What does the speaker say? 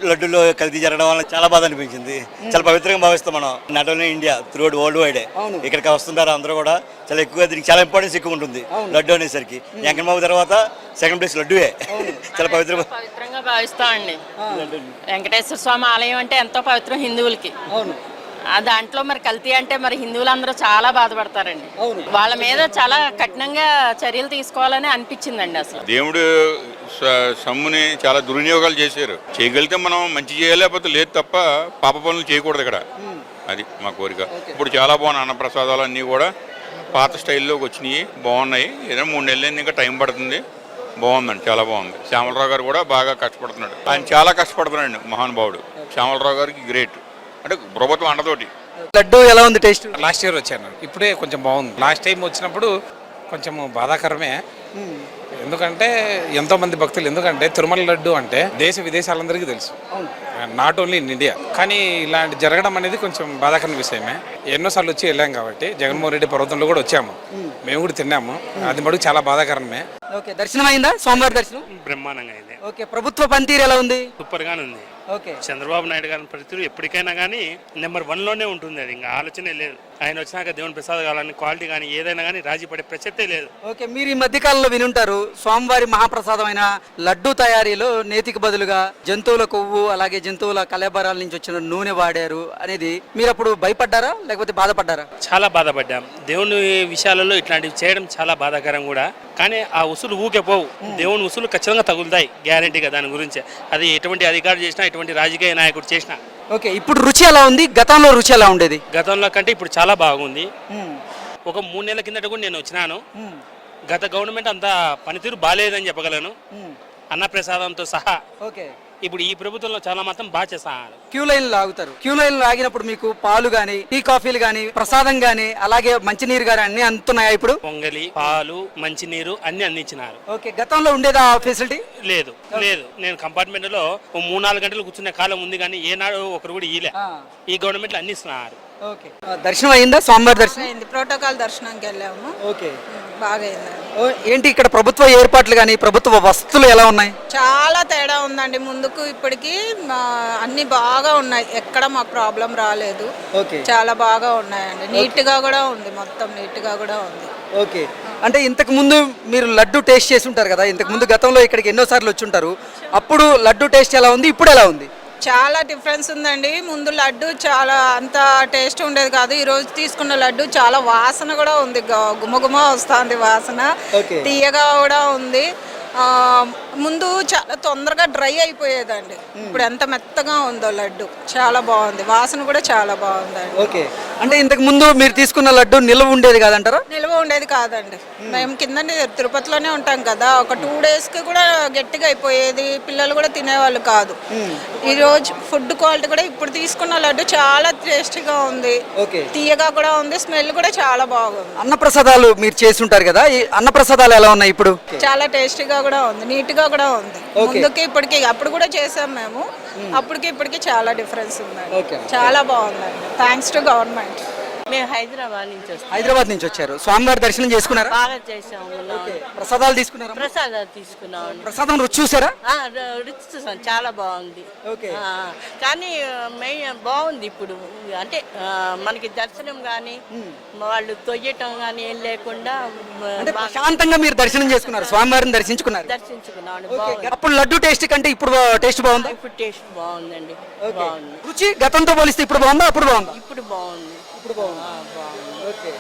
లడ్డూలో కల్తీ జరగడం వల్ల చాలా బాధ అనిపించింది. చాలా పవిత్రంగా భావిస్తాం మనం. Not only India, through world wide ఇక్కడికి వస్తుంటారు అందరూ కూడా. చాలా ఎక్కువ దీనికి చాలా ఇంపార్టెన్స్ ఎక్కువ ఉంటుంది లడ్డు అనేసరికి. వెంకటబాబు తర్వాత సెకండ్ ప్లేస్ లడ్డువే. చాలా పవిత్రంగా భావిస్తామండి. వెంకటేశ్వర స్వామి ఆలయం అంటే ఎంతో పవిత్రం హిందువులకి. దాంట్లో మరి కల్తీ అంటే మరి హిందువులందరూ చాలా బాధపడతారండి. వాళ్ళ మీద చాలా కఠినంగా చర్యలు తీసుకోవాలని అనిపించిందండి. అసలు దేవుడు సమ్ముని చాలా దుర్వినియోగాలు చేశారు. చేయగలిగితే మనం మంచి చేయాలి, లేకపోతే లేదు తప్ప పాప పనులు చేయకూడదు ఇక్కడ. అది మా కోరిక. ఇప్పుడు చాలా బాగున్నాయి అన్నప్రసాదాలు అన్నీ కూడా పాత స్టైల్లోకి వచ్చినాయి, బాగున్నాయి. ఏదైనా 3 నెలలు ఇంకా టైం పడుతుంది. బాగుందండి, చాలా బాగుంది. శ్యామలరావు గారు కూడా బాగా కష్టపడుతున్నాడు. ఆయన చాలా కష్టపడుతున్నాడు మహానుభావుడు. శ్యామలరావు గారికి గ్రేట్. అంటే ప్రభుత్వం అండతోటి. లడ్డు ఎలా ఉంది టేస్ట్? లాస్ట్ ఇయర్ వచ్చాను, ఇప్పుడే కొంచెం బాగుంది. లాస్ట్ టైం వచ్చినప్పుడు కొంచెం బాధాకరమే. ఎందుకంటే ఎంతో మంది భక్తులు, ఎందుకంటే తిరుమల లడ్డు అంటే దేశ విదేశాలందరికీ తెలుసు, నాట్ ఓన్లీ ఇన్ ఇండియా. కానీ ఇలాంటి జరగడం అనేది కొంచెం బాధాకరమైన విషయమే. ఎన్నోసార్లు వచ్చి వెళ్ళాం కాబట్టి, జగన్మోహన్ రెడ్డి పర్వతంలో కూడా వచ్చాము, మేము కూడా తిన్నాము. అది మటుకు చాలా బాధాకరమే. ఓకే, దర్శనం అయిందా? సోమవారి దర్శనం బ్రహ్మాండంగా అయింది. ఓకే, ప్రభుత్వ పనితీరు ఎలా ఉంది? సూపర్ గానే ఉంది. ఓకే, చంద్రబాబు నాయుడు గారి పరిస్థితులు ఎప్పటికైనా కానీ నెంబర్ 1లోనే ఉంటుంది. అది ఇంకా ఆలోచనే లేదు. ఆయన వచ్చినాక దేవుని ప్రసాద్ కావాలని క్వాలిటీ కానీ ఏదైనా కానీ రాజీ పడే ప్రసక్తే లేదు. ఓకే, మీరు ఈ మధ్య కాలంలో వినుంటారు స్వామివారి మహాప్రసాదమైన లడ్డు తయారీలో నేతికి బదులుగా జంతువుల కొవ్వు అలాగే జంతువుల కళేబరాల నుంచి వచ్చిన నూనె వాడారు అనేది. మీరు అప్పుడు భయపడ్డారా లేకపోతే బాధపడ్డారా? చాలా బాధపడ్డాం. దేవుని విషయాలలో ఇట్లాంటివి చేయడం చాలా బాధాకరం కూడా. కానీ ఆ ఉసులు ఊకే పోవు. దేవుని ఉసులు ఖచ్చితంగా తగులుతాయి గ్యారంటీగా. దాని గురించి అది ఎటువంటి అధికారులు చేసినా, ఎటువంటి రాజకీయ నాయకుడు చేసినా. ఓకే, ఇప్పుడు రుచి ఎలా ఉంది? గతంలో రుచి ఎలా ఉండేది? గతంలో కంటే ఇప్పుడు చాలా బాగుంది. ఒక 3 నెలల కిందట కూడా నేను వచ్చినాను. గత గవర్నమెంట్ అంతా పనితీరు బాగాలేదని చెప్పగలను, అన్నప్రసాదంతో సహా. ఓకే, ఇప్పుడు ఈ ప్రభుత్వంలో చాలా మాత్రం బాగా చేస్తారు. క్యూ లైన్ లాగుతారు. క్యూ లైన్ లాగినప్పుడు మీకు పాలు గానీ, టీ కాఫీలు గానీ, ప్రసాదం గానీ, అలాగే మంచినీరు గానీ అన్ని అందుతున్నాయా ఇప్పుడు? పొంగలి, పాలు, మంచినీరు అన్ని అందించినారు. ఓకే, గతంలో ఉండేదా ఫెసిలిటీ? లేదు లేదు. నేను కంపార్ట్మెంట్ లో 3-4 గంటలు కూర్చునే కాలం ఉంది, కానీ ఏనాడు ఒకరు కూడా ఇలే. ఈ గవర్నమెంట్ లో అన్ని ఇస్తున్నారు. ఓకే, దర్శనం అయిందా? సోమవారి దర్శనం అయింది. ప్రోటోకాల్ దర్శనానికి వెళ్ళాము. ఓకే, బాగా అయింది. ఏంటి ఇక్కడ ప్రభుత్వ ఏర్పాట్లు కానీ ప్రభుత్వ వసతులు ఎలా ఉన్నాయి? చాలా తేడా ఉందండి. ముందుకు ఇప్పటికి అన్ని బాగా ఉన్నాయి. ఎక్కడ మాకు ప్రాబ్లం రాలేదు. ఓకే, చాలా బాగా ఉన్నాయండి. నీట్ గా కూడా ఉంది, మొత్తం నీట్ గా కూడా ఉంది. ఓకే, అంటే ఇంతకు ముందు మీరు లడ్డు టేస్ట్ చేసి ఉంటారు కదా, ఇంతకు ముందు గతంలో ఇక్కడికి ఎన్నోసార్లు వచ్చి ఉంటారు. అప్పుడు లడ్డు టేస్ట్ ఎలా ఉంది, ఇప్పుడు ఎలా ఉంది? చాలా డిఫరెన్స్ ఉందండి. ముందు లడ్డు చాలా అంత టేస్ట్ ఉండేది కాదు. ఈ రోజు తీసుకున్న లడ్డు చాలా వాసన కూడా ఉంది, గుమగుమ వస్తుంది వాసన, తీయగా కూడా ఉంది. ముందు చాలా తొందరగా డ్రై అయిపోయేదండి. ఇప్పుడు ఎంత మెత్తగా ఉందో లడ్డు, చాలా బాగుంది. వాసన కూడా చాలా బాగుందండి. ఓకే, అంటే ఇంతకు ముందు మీరు తీసుకున్న లడ్డు నిల్వ ఉండేది కాదంటారా? నిల్వ ఉండేది కాదండి. మేము కింద తిరుపతిలోనే ఉంటాం కదా, ఒక 2 డేస్కి కూడా గట్టిగా అయిపోయేది. పిల్లలు కూడా తినేవాళ్ళు కాదు. ఈరోజు ఫుడ్ క్వాలిటీ కూడా ఇప్పుడు తీసుకున్న లడ్డు చాలా టేస్టీగా ఉంది, తీయగా కూడా ఉంది, స్మెల్ కూడా చాలా బాగుంది. అన్నప్రసాదాలు మీరు చేసి ఉంటారు కదా, ఈ అన్నప్రసాదాలు ఎలా ఉన్నాయి ఇప్పుడు? చాలా టేస్టీగా కూడా ఉంది, నీట్ గా కూడా ఉంది. ముందుకి ఇప్పటికి, అప్పుడు కూడా చేసాం మేము, అప్పటికి ఇప్పటికి చాలా డిఫరెన్స్ ఉందండి. చాలా బాగుందండి. Thanks to government. మేము హైదరాబాద్ నుంచి వస్తాం. హైదరాబాద్ నుంచి వచ్చారు. స్వామివారి దర్శనం చేసుకున్నారా? బాగా చేసాము. ప్రసాదాలు తీసుకున్నారా? ప్రసాదాలు తీసుకున్నాం. ప్రసాదం రుచి చూసారా? రుచి చూసాం, చాలా బాగుంది. ఓకే, కానీ మెయిన్ బాగుంది ఇప్పుడు. అంటే మనకి దర్శనం కానీ వాళ్ళు తొయ్యటం కానీ ఏం లేకుండా ప్రశాంతంగా మీరు దర్శనం చేసుకున్నారు, స్వామివారిని దర్శించుకున్నారు. దర్శించుకున్నాం. అప్పుడు లడ్డు టేస్ట్ కంటే ఇప్పుడు టేస్ట్ బాగుంది? ఇప్పుడు టేస్ట్ బాగుందండి, బాగుంది. రుచి గతంతో పోలిస్తే ఇప్పుడు బాగుందా అప్పుడు బాగుందా? ఇప్పుడు బాగుంది. ఇప్పుడు బాగుంది. బాగుంది. ఓకే.